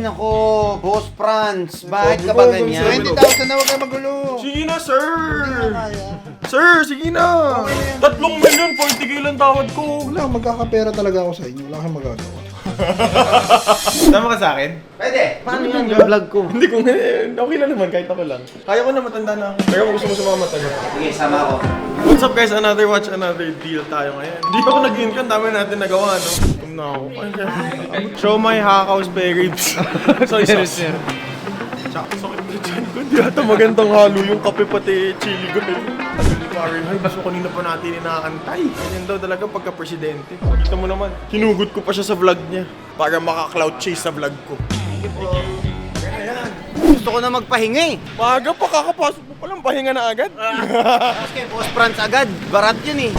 nako, Boss Franz, bakit ka ba ganyan? 20,000 na, huwag kayo magulo. Sige na, sir! Kaya. Sir, sige na! 3 milyon, 40k lang tawad ko. Wala, magkakapera talaga ako sa inyo. Wala kang magagawa. Tama ka sa akin? Pwede. Paano yan yung vlog ko? Hindi ko okay lang naman, kahit ako lang. Kaya ko na, matanda na ako. Pero kung gusto mo sumama tayo. Sige, sama ako. What's up guys, another watch, another deal tayo ngayon. Hindi pa ako nag-income, dami natin nagawa, no? Tum na ako. Show my hakaw spare ribs. Soy sauce. Tsaka sakit na dyan ko. Hindi ata magandang halo yung kape pati chili ko. Fahrenheit, gusto kanina pa natin inaantay. Ganyan daw talaga pagka-presidente. Kita mo naman, hinugot ko pa siya sa vlog niya para maka-cloud chase sa vlog ko. Gusto ko na magpahinga eh. Maaga pa, kakapasok mo palang pahinga na agad. Tapos kay Boss Franz agad. Barat yun eh.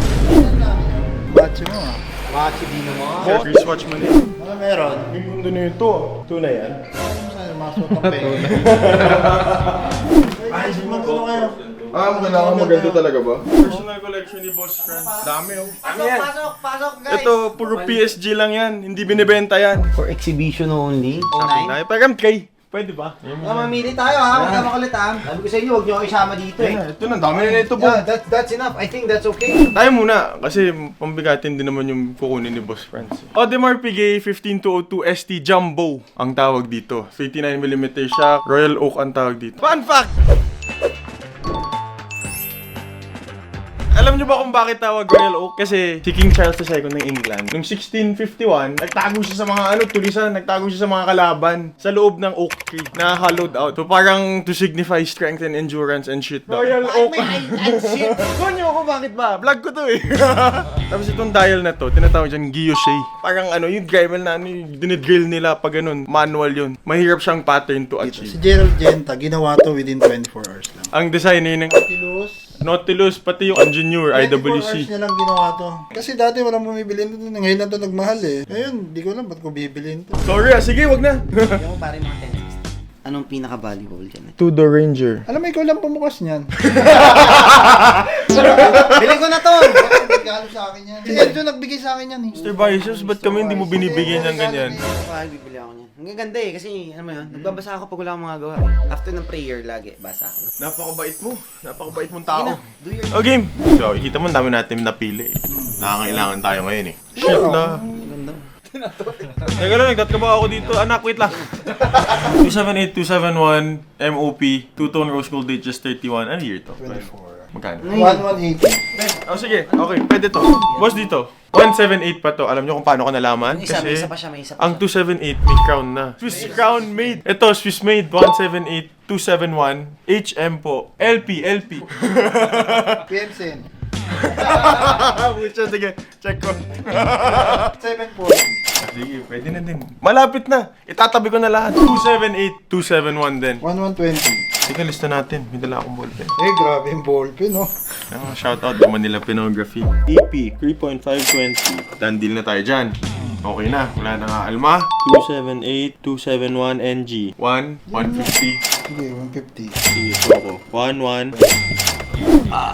Bachi mo ah. Bachi din mo. Sir, wristwatch mo na yun. Ano meron? Yung mundo na ito. Tunay yan. Ano sa'yo, masot ang pera. Ay, magkano kayo? Kailangan maganda talaga ba? Personal collection ni Boss Franz. Dami oh. Pasok guys. Ito, puro PSG lang yan. Hindi binibenta yan. For exhibition only. Sabi na, parang tray. Pwede ba? Mamili tayo ha, huwag ka makulit ha. Sabi ko sa inyo, huwag nyo ako isama dito eh. Ito na, dami na ito po. Yeah, that's enough. I think that's okay. Tayo muna, kasi pambigatin din naman yung kukunin ni Boss Franz. Audemars Piguet 15202 ST Jumbo ang tawag dito. 59mm shock, Royal Oak ang tawag dito. Fun fact! Alam niyo ba kung bakit tawag Royal Oak? Kasi si King Charles II ng England, noong 1651, nagtago siya sa mga tulisan, nagtago siya sa mga kalaban sa loob ng oak tree na hollowed out. So parang to signify strength and endurance and shit. Royal Oak. Shit. Kung niyo ako bakit ba? Vlog ko to eh. Tapos itong dial na to, tinatawag dyan guilloche. Parang yung Dremel na yung dinidrill nila pag ganun, manual yun. Mahirap siyang pattern to achieve. Si Gerald Genta, ginawa to within 24 hours lang. Ang designer ng Nautilus, pati yung Engineer, 24 hours IWC. niya lang ginawa to. Kasi dati walang bumibili nito. Ngayon lang to nagmahal eh. Ngayon, di ko alam ba't ko bibilin to. Sorry sige, wag na. Yung ko pare mga 1060. Anong pinaka-valuable dyan? Tudor Ranger. Alam mo, ikaw lang pumukas niyan. Bilhin ko na to! Regalo sa akin yan. Si Enzo nagbigay sa akin yan eh. Mr. Biceps, ba't kami hindi mo binibigyan ng ganyan? Bakit bibili ako niyan? Ang ganda eh, kasi ano mo yun, nagbabasa ako pag wala akong mga gawa eh. After ng prayer, lagi, basa ako. Napakabait mo. Napakabait mong tao. Do your... O game. So, ikita mo, dami natin napili. Nakakailangan tayo ngayon eh. Shit na. Ganda. Teka lang, nagdat ka ba ako dito? Anak, wait lang. 278, 271, MOP, two-tone rose gold date, just 31. Ano year to? 24. Magkano? 1180. Oh, sige. Okay, pwede to. Boss dito. 178 pa to. Alam nyo kung paano ko nalaman? May isa, Kasi may isa pa siya, may isa pa ang 278 may crown na. Swiss crown made. Ito, Swiss made. 178, 271. HM po. LP. PMCN. Pucha, sige. Check ko. 740. Sige, pwede na din. Malapit na. Itatabi ko na lahat. 278, 271 din. 1120. Sige, lista natin. May dala akong ballpen. Eh, grabe yung ballpen, no? Shoutout naman nila Pinography. EP, 3.520. Done deal na tayo dyan. Okay na. Wala na nga alma. 278, 271 NG. 1, 150. Sige, 150. Sige, so ako. 1, 1,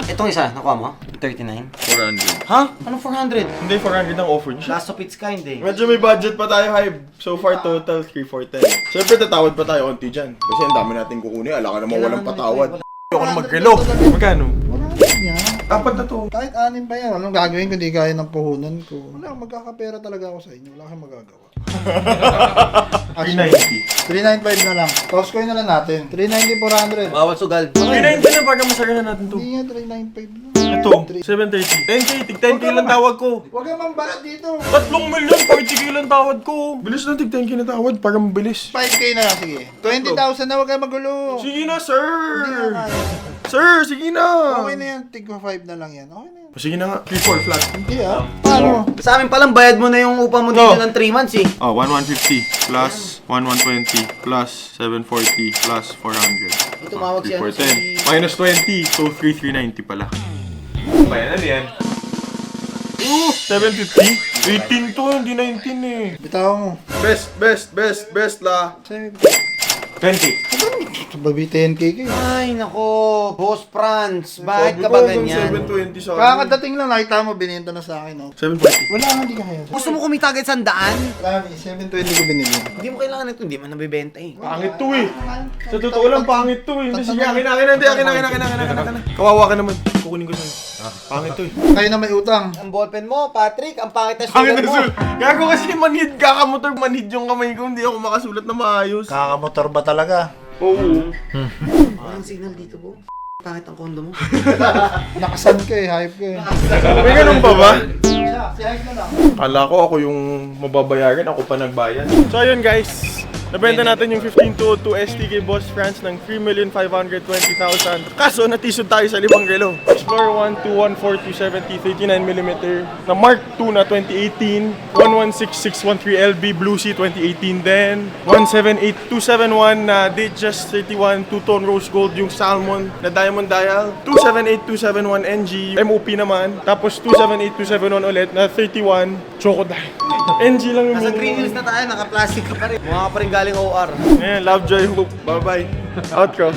Itong isa, nakuha mo? 39? 400. Ha? Anong 400? Hindi, 400 ang offer niya. Last of its kind eh. Medyo may budget pa tayo, Hybe. So far, total 3,410. Siyempre, tatawad pa tayo konti dyan. Kasi ang dami natin kukunin. Ala ka naman walang patawad. Ayoko na mag-relo. Magkano? 100 yan. Apat na to. Kahit anim pa yan. Anong gagawin ko? Di kaya ng puhunan ko. Wala, magkakapera talaga ako sa inyo. Wala kang magagawa. 390. 395 na lang. Toss coin na lang natin. 390, 400. Bawal sugal. 390 na, baga masarap na natin to. Hindi nga, 395 lang. Ito, 730. 10k, tig 10k lang tawag ko. Huwag kang mambalat dito. 3 milyon, 40k lang tawad ko. Bilis na tig 10k na tawad, para mabilis. 5K na lang, sige. 20,000 na, huwag kayo magulo. Sige na, sir! Hindi na kaya. Sir, sige na! Okay na yan, tigwa 5 na lang yan. Okay na yan. Sige na nga, 3-4 flat. Hindi ah. Paano? Sa amin palang bayad mo na yung upa mo dito No. ng 3 months eh. Oh, 1150 plus 1120 plus 740 plus 400. Tumawag siya 3,410. Minus 20, so 3,390 pala. Bayan na yan. 750? 18 to, hindi 19 eh. Bitaw mo. Best la. 750. 20. Babi 10k kayo. Ay, nako. Boss Franz, bakit ka ba ganyan? 720 sa akin. Kakadating lang, nakita mo, binenta na sa akin. Oh. 720. Wala nga, hindi ka kaya. Gusto mo kumita agad 100? Wala, 720 ko binili. Hindi mo kailangan ito, hindi man nabibenta eh. Pangit to eh. Sa totoo lang, pangit to eh. Hindi, sige, akin na. Kawawa ka naman. Kukunin ko sa'yo. Pangit to eh. Kayo na may utang. Ang ballpen mo, Patrick, ang pangit na Pangit sulat na mo. sul. Gago kasi manhid, kakamotor, manhid yung kamay ko. Hindi ako makasulat na maayos. Kakamotor ba talaga? Oo. Walang signal dito po. Pangit ang kondo mo. Nakasan ka eh, hype ka eh. May ganun pa ba? Si hype na lang. Kala ko ako yung mababayaran, ako pa nagbayad. So ayun guys, nabenta natin yung 15202 ST kay Boss Franz ng 3,520,000. Kaso natisod tayo sa 5 relo. Explorer 1, 214, 270, 39mm na Mark II na 2018, 116613 LB Blue Sea 2018 then 178271 na date just 31 two-tone rose gold yung salmon na diamond dial, 278271 NG MOP naman, tapos 278271 ulit na 31 choco dial. NG lang yung Nasa minimum. Green Hills na tayo, naka-plastic ka pa rin. Mukha ka pa rin galing OR. Ayan, Lovejoy Hope. Bye-bye. Outro.